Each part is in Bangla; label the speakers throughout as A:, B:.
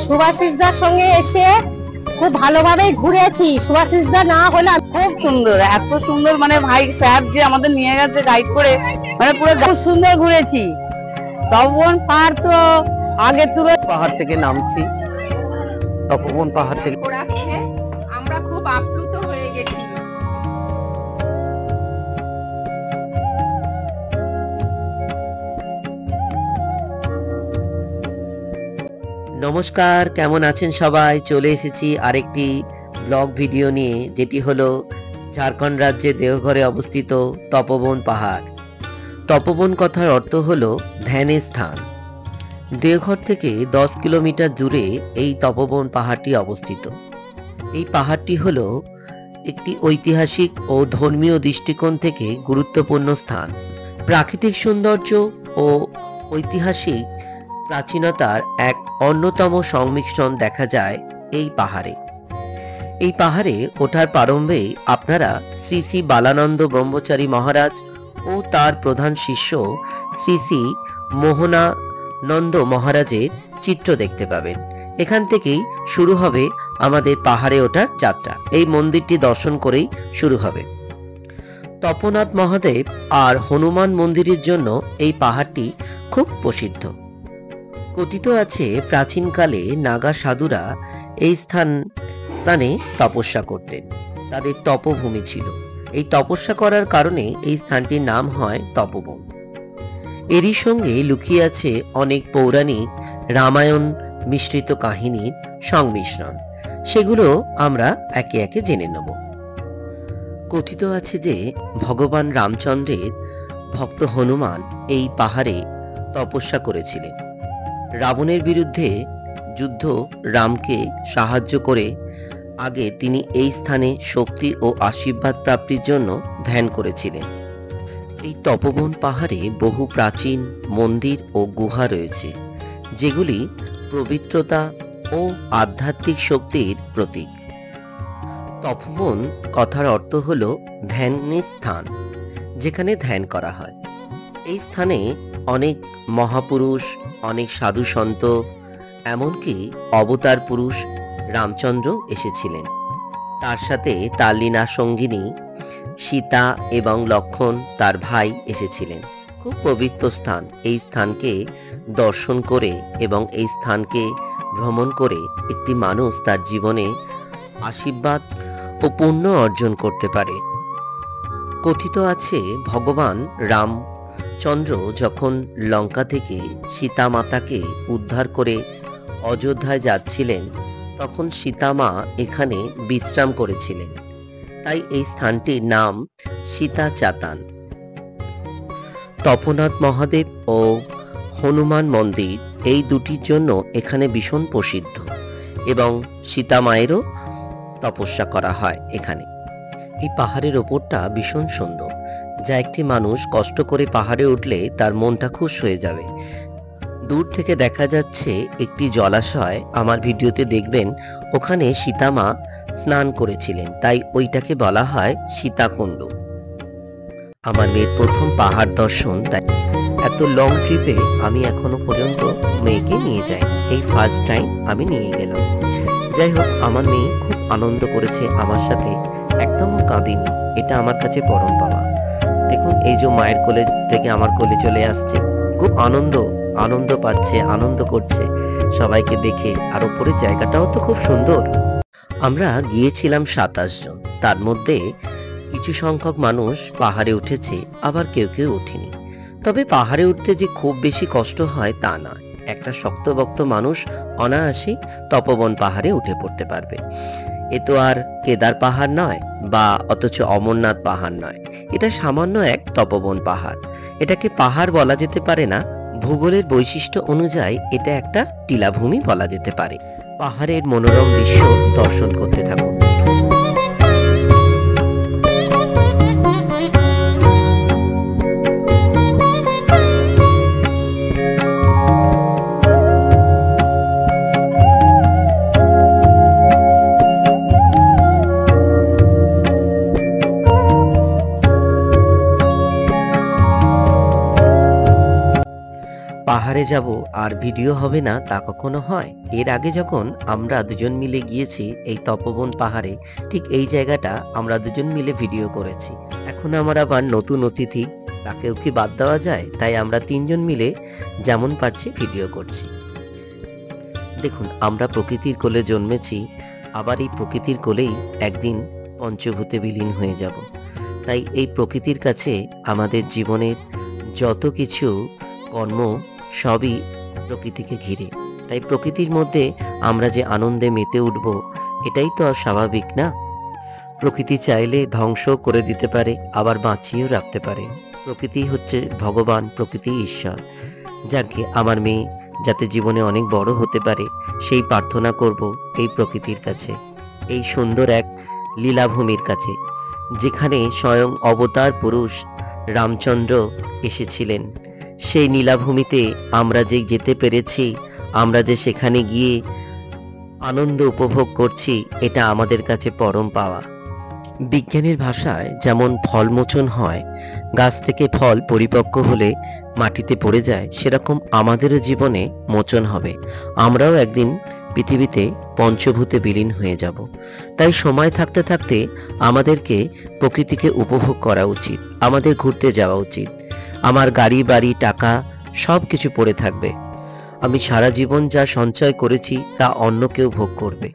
A: সুভাষিসদার সঙ্গে এসে খুব ভালোভাবে ঘুরেছি। সুভাষিসদা না হলে
B: খুব সুন্দর, এত সুন্দর মানে ভাই স্যার যে আমাদের নিয়ে গেছে গাইড করে, মানে পুরো খুব সুন্দর ঘুরেছি। তপবন পাহাড় তো আগে তুলে পাহাড় থেকে নামছি, তপবন পাহাড় থেকে
A: আমরা খুব আপ্লুত হয়ে গেছি।
C: নমস্কার, কেমন আছেন সবাই? চলে এসেছি আরেকটি ব্লগ ভিডিও নিয়ে, যেটি হলো ঝাড়খণ্ড রাজ্যের দেওঘরে অবস্থিত তপবন পাহাড়। তপবন কথার অর্থ হলো ধ্যানের স্থান। দেওঘর থেকে 10 কিলোমিটার দূরে এই তপবন পাহাড়টি অবস্থিত। এই পাহাড়টি হলো একটি ঐতিহাসিক ও ধর্মীয় দৃষ্টিকোণ থেকে গুরুত্বপূর্ণ স্থান। প্রাকৃতিক সৌন্দর্য ও ঐতিহাসিক প্রাচীনতার এক অন্যতম সংমিশ্রণ দেখা যায় এই পাহাড়ে। এই পাহাড়ে ওঠার প্রারম্ভে আপনারা শ্রী শ্রী বালানন্দ ব্রহ্মচারী মহারাজ ও তার প্রধান শিষ্য শ্রী শ্রী মোহনানন্দ মহারাজের চিত্র দেখতে পাবেন। এখান থেকেই শুরু হবে আমাদের পাহাড়ে ওঠার যাত্রা। এই মন্দিরটি দর্শন করেই শুরু হবে। তপোনাথ মহাদেব আর হনুমান মন্দিরের জন্য এই পাহাড়টি খুব প্রসিদ্ধ। কথিত আছে প্রাচীনকালে নাগা সাধুরা এই স্থানে তপস্যা করতেন, তাদের তপভূমি ছিল। এই তপস্যা করার কারণে এই স্থানটির নাম হয় তপবন। এরই সঙ্গে লুকিয়ে আছে অনেক পৌরাণিক রামায়ণ মিশ্রিত কাহিনীর সংমিশ্রণ। সেগুলো আমরা একে একে জেনে নেব। কথিত আছে যে ভগবান রামচন্দ্রের ভক্ত হনুমান এই পাহাড়ে তপস্যা করেছিলেন। রাবণের বিরুদ্ধে যুদ্ধ রামকে সাহায্য করে আগে তিনি এই স্থানে শক্তি ও আশীর্বাদ প্রাপ্তির জন্য ধ্যান করেছিলেন। এই তপবন পাহাড়ে বহু প্রাচীন মন্দির ও গুহা রয়েছে, যেগুলি পবিত্রতা ও আধ্যাত্মিক শক্তির প্রতীক। তপবন কথার অর্থ হল ধ্যানের স্থান, যেখানে ধ্যান করা হয়। এই স্থানে অনেক মহাপুরুষ, অনেক সাধু সন্ত, এমনকি অবতার পুরুষ রামচন্দ্র এসেছিলেন। তার সাথে তার লীনা সঙ্গিনী সীতা এবং লক্ষ্মণ তার ভাই এসেছিলেন। খুব পবিত্র স্থান। এই স্থানকে দর্শন করে এবং এই স্থানকে ভ্রমণ করে একটি মানুষ তার জীবনে আশীর্বাদ ও পুণ্য অর্জন করতে পারে। কথিত আছে ভগবান রামচন্দ্র যখন লঙ্কা থেকে সীতা মাতাকে উদ্ধার করে অযোধ্যায় যাচ্ছিলেন, তখন সীতা মা এখানে বিশ্রাম করেছিলেন। তাই এই স্থানটির নাম সীতা চাতান। তপোনাথ মহাদেব ও হনুমান মন্দির এই দুটির জন্য এখানে ভীষণ প্রসিদ্ধ এবং সীতা মায়েরও তপস্যা করা হয় এখানে। এই পাহাড়ের ওপরটা ভীষণ সুন্দর, যা একটি মানুষ কষ্ট করে পাহাড়ে উঠলে তার মনটা খুশ হয়ে যাবে। দূর থেকে দেখা যাচ্ছে একটি জলাশয়, আমার ভিডিওতে দেখবেন ওখানে সীতা মা স্নান করেছিলেন, তাই ওইটাকে বলা হয় সীতাকুণ্ড। আমার মেয়ের প্রথম পাহাড় দর্শন, তাই এত লং ট্রিপে আমি এখনো পর্যন্ত মেয়েকে নিয়ে যাই, এই ফার্স্ট টাইম আমি নিয়ে গেলাম। যাই হোক, আমার মেয়ে খুব আনন্দ করেছে আমার সাথে, একদমও কাঁদিনি। এটা আমার কাছে পরম পাওয়া। দেখুন, এই যে মায়ের কোলে থেকে আমার কোলে চলে আসছে, খুব আনন্দ পাচ্ছে, আনন্দ করছে সবাইকে দেখে। আর উপরের জায়গাটাও তো খুব সুন্দর। আমরা গিয়েছিলাম 27 জন, তার মধ্যে কিছু সংখ্যক মানুষ পাহাড়ে উঠেছে, আবার কেউ কেউ ওঠেনি। তবে পাহাড়ে উঠতে যে খুব বেশি কষ্ট হয় তা নয়। একটা শক্তভক্ত মানুষ অনায়াসেই তপবন পাহাড়ে উঠে পড়তে পারবে। এ তো আর কেদার পাহাড় নয় বা অথচ অমরনাথ পাহাড় নয়, এটা সামান্য এক তপবন পাহাড়। এটাকে পাহাড় বলা যেতে পারে না, ভূগোলের বৈশিষ্ট্য অনুযায়ী এটা একটা টিলাভূমি বলা যেতে পারে। পাহাড়ের মনোরম দৃশ্য দর্শন করতে থাকুন। পাহাড়ে পাহাড়ে যাব আর ভিডিও হবে না তা কখনো হয়? এর আগে যখন আমরা দুজন মিলে গিয়েছি এই তপোবন পাহাড়ে, ঠিক এই জায়গাটা আমরা দুজন মিলে ভিডিও করেছি। এখন আমার আবার নতুন অতিথি, তাকেও কি বাদ দেওয়া যায়? তাই আমরা তিনজন মিলে যেমন পারছি ভিডিও করছি। দেখুন, আমরা প্রকৃতির কোলে জন্মেছি, আবার এই প্রকৃতির কোলেই একদিন পঞ্চভূতে বিলীন হয়ে যাব। তাই এই প্রকৃতির কাছে আমাদের জীবনের যত কিছু কর্ম সবই প্রকৃতিকে ঘিরে। তাই প্রকৃতির মধ্যে আমরা যে আনন্দে মেতে উঠব, এটাই তো স্বাভাবিক না? প্রকৃতি চাইলে ধ্বংস করে দিতে পারে, আবার বাঁচিয়েও রাখতে পারে। প্রকৃতি হচ্ছে ভগবান, প্রকৃতি ঈশ্বর। যাকে আমার মেয়ে যাতে জীবনে অনেক বড় হতে পারে, সেই প্রার্থনা করব এই প্রকৃতির কাছে, এই সুন্দর এক লীলাভূমির কাছে, যেখানে স্বয়ং অবতার পুরুষ রামচন্দ্র এসেছিলেন। সেই নীলাভূমিতে আমরা যে যেতে পেরেছি, আমরা যে সেখানে গিয়ে আনন্দ উপভোগ করছি, এটা আমাদের কাছে পরম পাওয়া। বিজ্ঞানের ভাষায় যেমন ফলমোচন হয়, গাছ থেকে ফল পরিপক্ক হলে মাটিতে পড়ে যায়, সেরকম আমাদেরও জীবনে মোচন হবে। আমরাও একদিন পৃথিবীতে পঞ্চভূতে বিলীন হয়ে যাব। তাই সময় থাকতে থাকতে আমাদেরকে প্রকৃতিকে উপভোগ করা উচিত, আমাদের ঘুরতে যাওয়া উচিত। আমার গাড়ি বাড়ি টাকা সব কিছু পড়ে থাকবে, আমি সারা জীবন যা সঞ্চয় করেছি তা অন্য কেউ ভোগ করবে।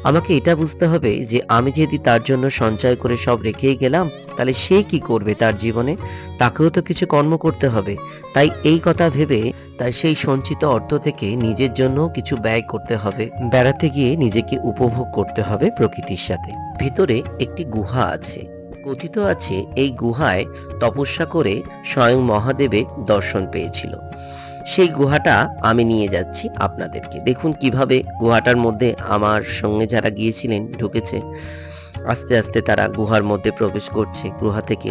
C: আমাকে এটা বুঝতে হবে যে আমি যদি তার জন্য সঞ্চয় করে সব রেখেই গেলাম, তাহলে সে কি করবে তার জীবনে? তাকেও তো কিছু কর্ম করতে হবে। তাই এই কথা ভেবে তাই সেই সঞ্চিত অর্থ থেকে নিজের জন্য কিছু ব্যয় করতে হবে, বেড়াতে গিয়ে নিজেকে উপভোগ করতে হবে প্রকৃতির সাথে। ভিতরে একটি গুহা আছে, কথিত আছে এই গুহায় তপস্যা করে স্বয়ং মহাদেবের দর্শন পেয়েছিল। সেই গুহাটা আমি নিয়ে যাচ্ছি আপনাদেরকে। দেখুন কিভাবে গুহাটার মধ্যে আমার সঙ্গে যারা গিয়েছিলেন ঢুকেছে, আস্তে আস্তে তারা গুহার মধ্যে প্রবেশ করছে। গুহা থেকে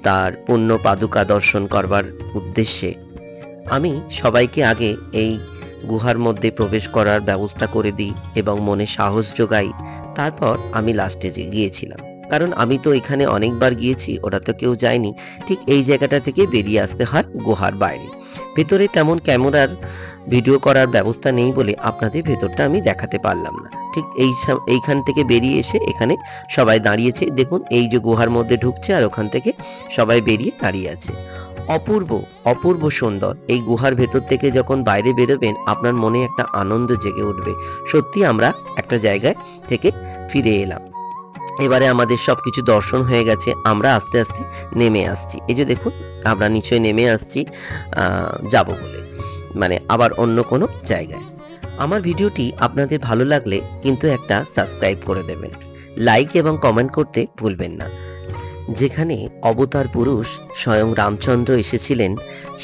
C: তার পুণ্য পাদুকা দর্শন করবার উদ্দেশ্যে আমি সবাইকে আগে এই গুহার মধ্যে প্রবেশ করার ব্যবস্থা করে দিই এবং মনে সাহস যোগাই। তারপর আমি লাস্টে গিয়েছিলাম, কারণ আমি তো এখানে অনেকবার গিয়েছি, ওরা তো কেউ যায়নি। ঠিক এই জায়গাটা থেকে বেরিয়ে আসতে হয় গুহার বাইরে। ভেতরে তেমন ক্যামেরার ভিডিও করার ব্যবস্থা নেই বলে আপনাদের ভেতরটা আমি দেখাতে পারলাম না। ঠিক এইখান থেকে বেরিয়ে এসে এখানে সবাই দাঁড়িয়েছে। দেখুন এই যে গুহার মধ্যে ঢুকছে আর ওখান থেকে সবাই বেরিয়ে দাঁড়িয়ে আছে। অপূর্ব অপূর্ব সুন্দর। এই গুহার ভেতর থেকে যখন বাইরে বেরোবেন, আপনার মনে একটা আনন্দ জেগে উঠবে। সত্যি আমরা একটা জায়গায় থেকে ফিরে এলাম। এবারে আমাদের সবকিছু দর্শন হয়ে গেছে, আমরা আস্তে আস্তে নেমে আসছি। এই যে দেখুন, আমরা নিচে নেমে আসছি যাব বলে, মানে আবার অন্য কোনো জায়গায়। আমার ভিডিওটি আপনাদের ভালো লাগলে কিন্তু একটা সাবস্ক্রাইব করে দেবেন, লাইক এবং কমেন্ট করতে ভুলবেন না। যেখানে অবতার পুরুষ স্বয়ং রামচন্দ্র এসেছিলেন,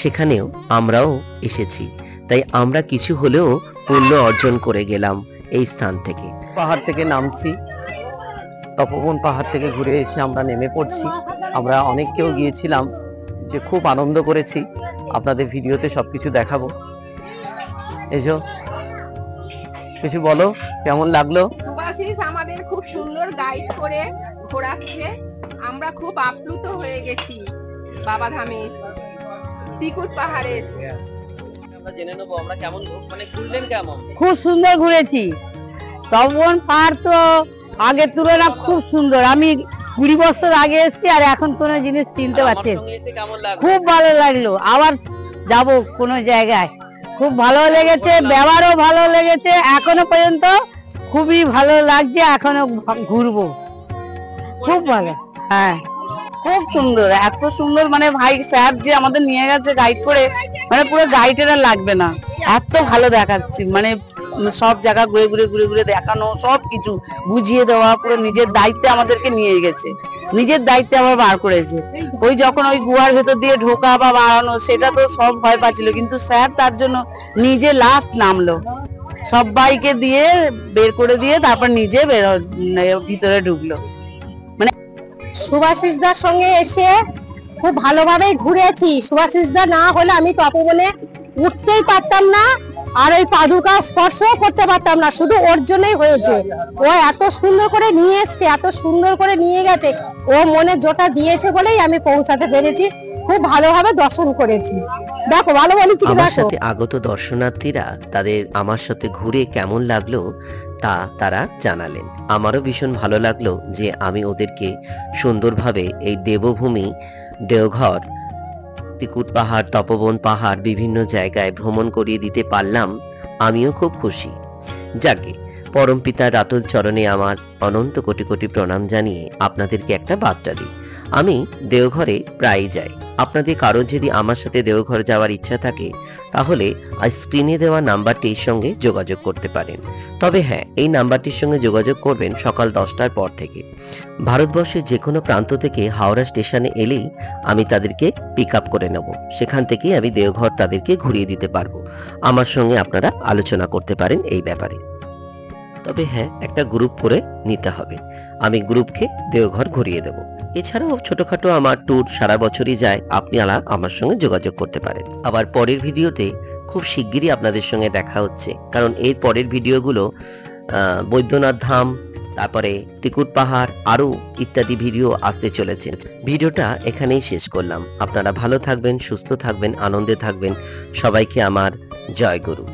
C: সেখানেও আমরাও এসেছি। তাই আমরা কিছু হলেও পুণ্য অর্জন করে গেলাম এই স্থান থেকে। পাহাড় থেকে নামছি, তপোবন পাহাড় থেকে ঘুরে এসে আমরা নেমে পড়ছি। আমরা অনেক কেউ গিয়েছিলাম, যে খুব আনন্দ করেছি। আপনাদের ভিডিওতে সবকিছু দেখাবো। এসো, কিছু বলো, কেমন লাগলো?
D: সুভাষিস আমাদের খুব সুন্দর গাইড করে ঘোরাচ্ছে, আমরা খুব আপ্লুত হয়ে গেছি বাবা ধামে এসে, টিকুট পাহাড়ে এসে।
B: আমরা জেনে নেবো আমরা কেমন মানে ঘুরলেন, কেমন?
A: খুব সুন্দর ঘুরেছি। তপোবন পাহাড় তো আগের তুলনায় খুব সুন্দর। আমি 20 বছর আগে এসেছি আর এখন কোনো জিনিস চিনতে পারছি না। খুব ভালো লাগলো, আবার যাব কোনো জায়গায়। খুব ভালো লেগেছে, ব্যবহারও ভালো লেগেছে, এখনো পর্যন্ত খুবই ভালো লাগছে, এখনো ঘুরবো। খুব ভালো, হ্যাঁ
B: খুব সুন্দর, এত সুন্দর। মানে ভাই স্যার যে আমাদের নিয়ে গেছে গাইড করে, মানে পুরো গাইডের আর লাগবে না, এত ভালো দেখাচ্ছি। মানে সব জায়গা ঘুরে ঘুরে ঘুরে ঘুরে দেখানো, সব কিছু বুঝিয়ে দেওয়া, পুরো নিজের দায়িত্বে আমাদেরকে নিয়ে গেছে, নিজের দায়িত্বে আবার বার করেছে। ওই যখন ওই গুহার ভেতর দিয়ে ঢোকা বা বাড়ানো, সেটা তো সব ভয় পাচ্ছিল, কিন্তু স্যার তার জন্য নিজে লাস্ট নামলো, সবাইকে দিয়ে বের করে দিয়ে তারপর নিজে ভিতরে ঢুকলো।
A: সুভাষিসদার সঙ্গে এসে খুব ভালোভাবেই ঘুরেছি। সুভাষিসদা না হলে আমি তপোবনে উঠতেই পারতাম না, আর ওই পাদুকা স্পর্শ করতে পারতাম না। শুধু ওর জন্যই হয়েছে, ও এত সুন্দর করে নিয়ে এসছে, এত সুন্দর করে নিয়ে গেছে, ও মনে জোটা দিয়েছে বলেই আমি পৌঁছাতে পেরেছি। খুব ভালোভাবে দর্শন করেছি। দেখো ভালো বলেছি কি,
C: আমার
A: দেখো
C: সাথে আগত দর্শনার্থীরা তাদের আমার সাথে ঘুরে কেমন লাগলো তা তারা জানালেন। আমারও ভীষণ ভালো লাগলো যে আমি ওদেরকে সুন্দরভাবে এই দেবভূমি দেওঘর, ত্রিকুট পাহাড়, তপবন পাহাড় বিভিন্ন জায়গায় ভ্রমণ করিয়ে দিতে পারলাম। আমিও খুব খুশি। যাকে পরম পিতার রাতুল চরণে আমার অনন্ত কোটি কোটি প্রণাম জানিয়ে আপনাদেরকে একটা বার্তা দিই। আমি দেওঘরে প্রায়ই যাই। আপনাদের কারোর যদি আমার সাথে দেওঘর যাওয়ার ইচ্ছা থাকে তাহলে স্ক্রিনে দেওয়া নাম্বারটির সঙ্গে যোগাযোগ করতে পারেন। তবে হ্যাঁ, এই নাম্বারটির সঙ্গে যোগাযোগ করবেন সকাল 10টার পর থেকে। ভারতবর্ষের যে কোনো প্রান্ত থেকে হাওড়া স্টেশনে এলেই আমি তাদেরকে পিক আপ করে নেব। সেখান থেকেই আমি দেওঘর তাদেরকে ঘুরিয়ে দিতে পারবো। আমার সঙ্গে আপনারা আলোচনা করতে পারেন এই ব্যাপারে। তবে হ্যাঁ, একটা গ্রুপ করে নিতে হবে। আমি গ্রুপকে দেওঘর ঘুরিয়ে দেব। এছাড়াও ছোটখাটো আমার ট্যুর সারা বছরই যায়, আপনারা আমার সঙ্গে যোগাযোগ করতে পারেন। আবার পরের ভিডিওতে খুব শিগগিরই আপনাদের সঙ্গে দেখা হচ্ছে, কারণ এর পরের ভিডিওগুলো বৈদ্যনাথ ধাম, তারপরে ত্রিকুট পাহাড় আরো ইত্যাদি ভিডিও আসতে চলেছে। ভিডিওটা এখানেই শেষ করলাম। আপনারা ভালো থাকবেন, সুস্থ থাকবেন, আনন্দে থাকবেন। সবাইকে আমার জয় গুরু।